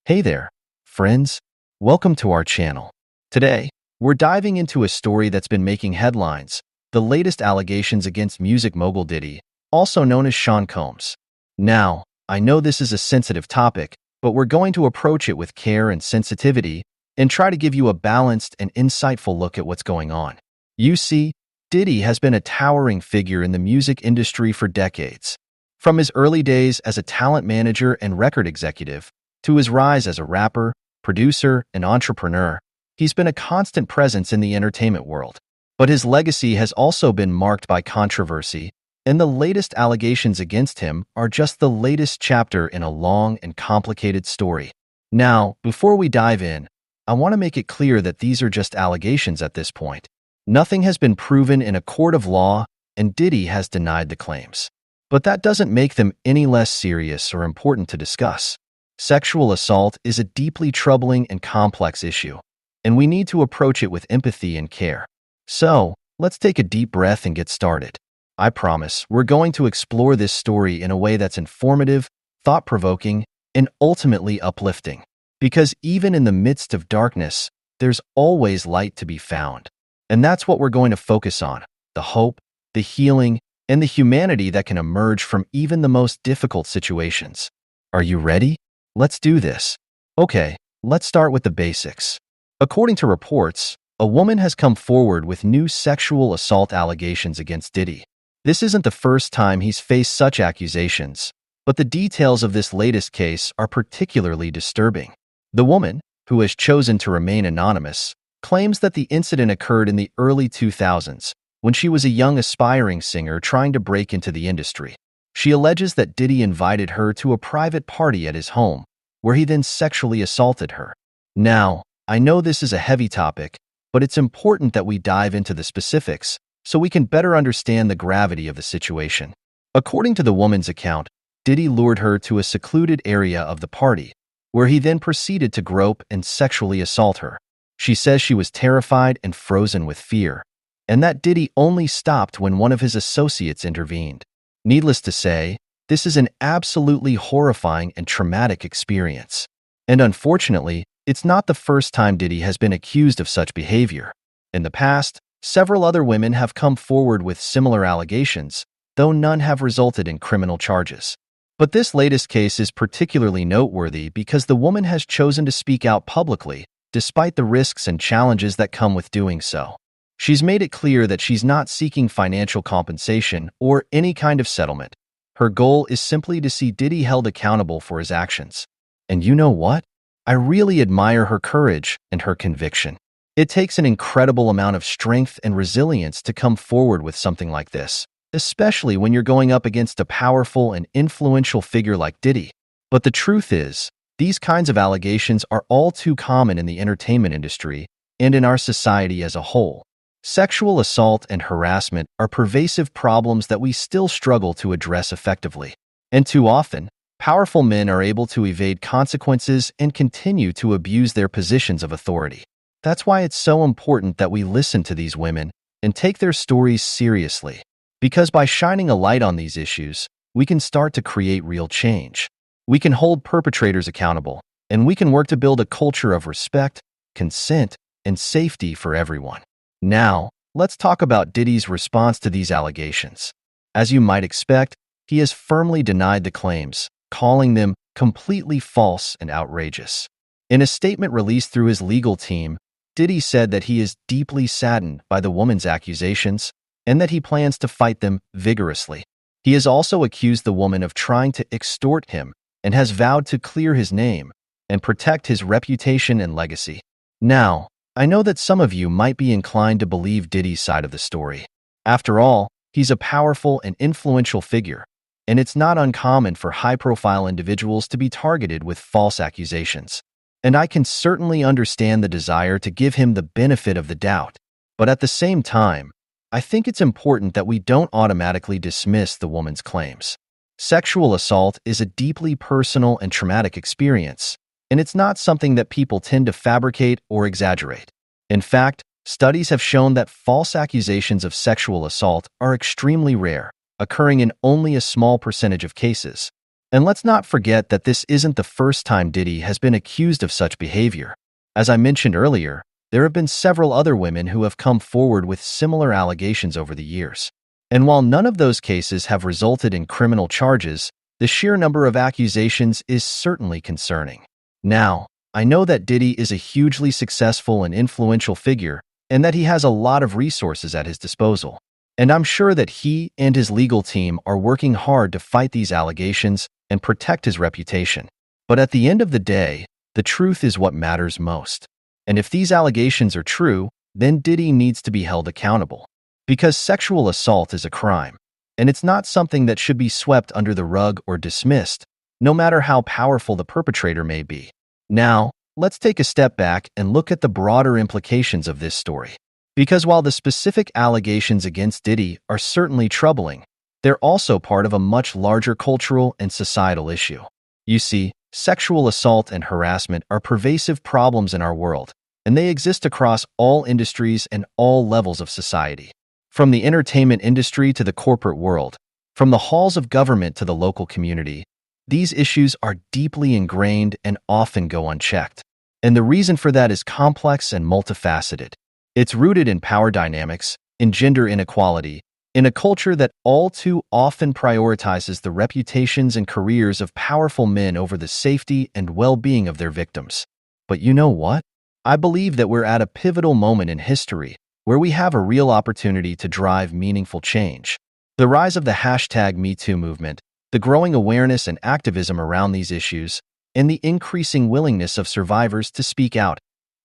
Hey there, friends. Welcome to our channel. Today, we're diving into a story that's been making headlines, the latest allegations against music mogul Diddy, also known as Sean Combs. Now, I know this is a sensitive topic, but we're going to approach it with care and sensitivity and try to give you a balanced and insightful look at what's going on. You see, Diddy has been a towering figure in the music industry for decades. From his early days as a talent manager and record executive, to his rise as a rapper, producer, and entrepreneur, he's been a constant presence in the entertainment world. But his legacy has also been marked by controversy, and the latest allegations against him are just the latest chapter in a long and complicated story. Now, before we dive in, I want to make it clear that these are just allegations at this point. Nothing has been proven in a court of law, and Diddy has denied the claims. But that doesn't make them any less serious or important to discuss. Sexual assault is a deeply troubling and complex issue, and we need to approach it with empathy and care. So, let's take a deep breath and get started. I promise we're going to explore this story in a way that's informative, thought-provoking, and ultimately uplifting. Because even in the midst of darkness, there's always light to be found. And that's what we're going to focus on: the hope, the healing, and the humanity that can emerge from even the most difficult situations. Are you ready? Let's do this. Okay, let's start with the basics. According to reports, a woman has come forward with new sexual assault allegations against Diddy. This isn't the first time he's faced such accusations, but the details of this latest case are particularly disturbing. The woman, who has chosen to remain anonymous, claims that the incident occurred in the early 2000s, when she was a young aspiring singer trying to break into the industry. She alleges that Diddy invited her to a private party at his home, where he then sexually assaulted her. Now, I know this is a heavy topic, but it's important that we dive into the specifics so we can better understand the gravity of the situation. According to the woman's account, Diddy lured her to a secluded area of the party, where he then proceeded to grope and sexually assault her. She says she was terrified and frozen with fear, and that Diddy only stopped when one of his associates intervened. Needless to say, this is an absolutely horrifying and traumatic experience. And unfortunately, it's not the first time Diddy has been accused of such behavior. In the past, several other women have come forward with similar allegations, though none have resulted in criminal charges. But this latest case is particularly noteworthy because the woman has chosen to speak out publicly, despite the risks and challenges that come with doing so. She's made it clear that she's not seeking financial compensation or any kind of settlement. Her goal is simply to see Diddy held accountable for his actions. And you know what? I really admire her courage and her conviction. It takes an incredible amount of strength and resilience to come forward with something like this, especially when you're going up against a powerful and influential figure like Diddy. But the truth is, these kinds of allegations are all too common in the entertainment industry and in our society as a whole. Sexual assault and harassment are pervasive problems that we still struggle to address effectively. And too often, powerful men are able to evade consequences and continue to abuse their positions of authority. That's why it's so important that we listen to these women and take their stories seriously. Because by shining a light on these issues, we can start to create real change. We can hold perpetrators accountable, and we can work to build a culture of respect, consent, and safety for everyone. Now, let's talk about Diddy's response to these allegations. As you might expect, he has firmly denied the claims, calling them completely false and outrageous. In a statement released through his legal team, Diddy said that he is deeply saddened by the woman's accusations and that he plans to fight them vigorously. He has also accused the woman of trying to extort him and has vowed to clear his name and protect his reputation and legacy. Now, I know that some of you might be inclined to believe Diddy's side of the story. After all, he's a powerful and influential figure, and it's not uncommon for high-profile individuals to be targeted with false accusations. And I can certainly understand the desire to give him the benefit of the doubt. But at the same time, I think it's important that we don't automatically dismiss the woman's claims. Sexual assault is a deeply personal and traumatic experience, and it's not something that people tend to fabricate or exaggerate. In fact, studies have shown that false accusations of sexual assault are extremely rare, occurring in only a small percentage of cases. And let's not forget that this isn't the first time Diddy has been accused of such behavior. As I mentioned earlier, there have been several other women who have come forward with similar allegations over the years. And while none of those cases have resulted in criminal charges, the sheer number of accusations is certainly concerning. Now, I know that Diddy is a hugely successful and influential figure, and that he has a lot of resources at his disposal. And I'm sure that he and his legal team are working hard to fight these allegations and protect his reputation. But at the end of the day, the truth is what matters most. And if these allegations are true, then Diddy needs to be held accountable. Because sexual assault is a crime, and it's not something that should be swept under the rug or dismissed, no matter how powerful the perpetrator may be. Now, let's take a step back and look at the broader implications of this story. Because while the specific allegations against Diddy are certainly troubling, they're also part of a much larger cultural and societal issue. You see, sexual assault and harassment are pervasive problems in our world, and they exist across all industries and all levels of society. From the entertainment industry to the corporate world, from the halls of government to the local community, these issues are deeply ingrained and often go unchecked. And the reason for that is complex and multifaceted. It's rooted in power dynamics, in gender inequality, in a culture that all too often prioritizes the reputations and careers of powerful men over the safety and well-being of their victims. But you know what? I believe that we're at a pivotal moment in history where we have a real opportunity to drive meaningful change. The rise of the #MeToo movement, the growing awareness and activism around these issues, and the increasing willingness of survivors to speak out.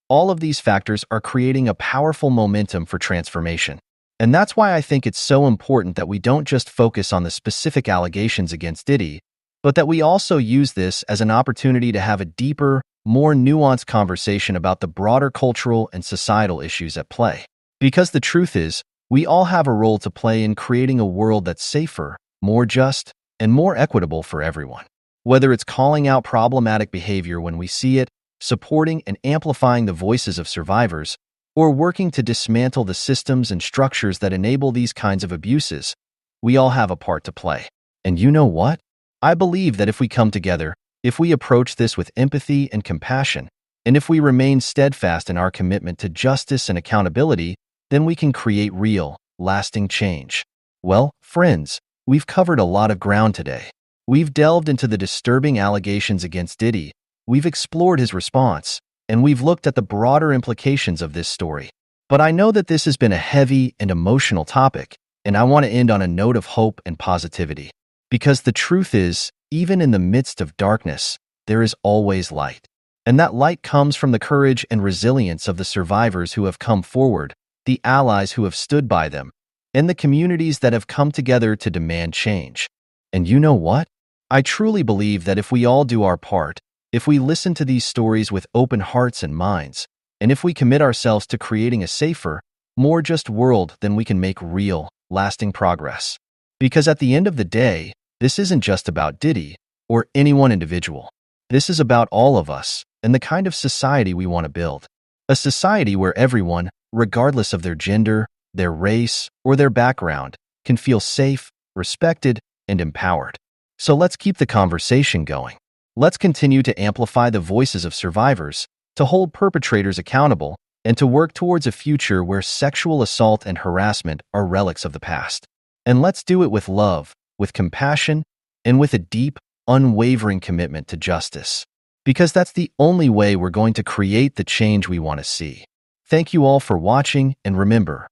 All of these factors are creating a powerful momentum for transformation. And that's why I think it's so important that we don't just focus on the specific allegations against Diddy, but that we also use this as an opportunity to have a deeper, more nuanced conversation about the broader cultural and societal issues at play. Because the truth is, we all have a role to play in creating a world that's safer, more just, and more equitable for everyone. Whether it's calling out problematic behavior when we see it, supporting and amplifying the voices of survivors, or working to dismantle the systems and structures that enable these kinds of abuses, we all have a part to play. And you know what? I believe that if we come together, if we approach this with empathy and compassion, and if we remain steadfast in our commitment to justice and accountability, then we can create real, lasting change. Well, friends, we've covered a lot of ground today. We've delved into the disturbing allegations against Diddy, we've explored his response, and we've looked at the broader implications of this story. But I know that this has been a heavy and emotional topic, and I want to end on a note of hope and positivity. Because the truth is, even in the midst of darkness, there is always light. And that light comes from the courage and resilience of the survivors who have come forward, the allies who have stood by them, and the communities that have come together to demand change. And you know what? I truly believe that if we all do our part, if we listen to these stories with open hearts and minds, and if we commit ourselves to creating a safer, more just world, then we can make real, lasting progress. Because at the end of the day, this isn't just about Diddy or any one individual. This is about all of us and the kind of society we want to build. A society where everyone, regardless of their gender, their race, or their background, can feel safe, respected, and empowered. So let's keep the conversation going. Let's continue to amplify the voices of survivors, to hold perpetrators accountable, and to work towards a future where sexual assault and harassment are relics of the past. And let's do it with love, with compassion, and with a deep, unwavering commitment to justice. Because that's the only way we're going to create the change we want to see. Thank you all for watching, and remember,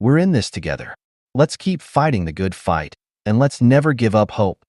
we're in this together. Let's keep fighting the good fight, and let's never give up hope.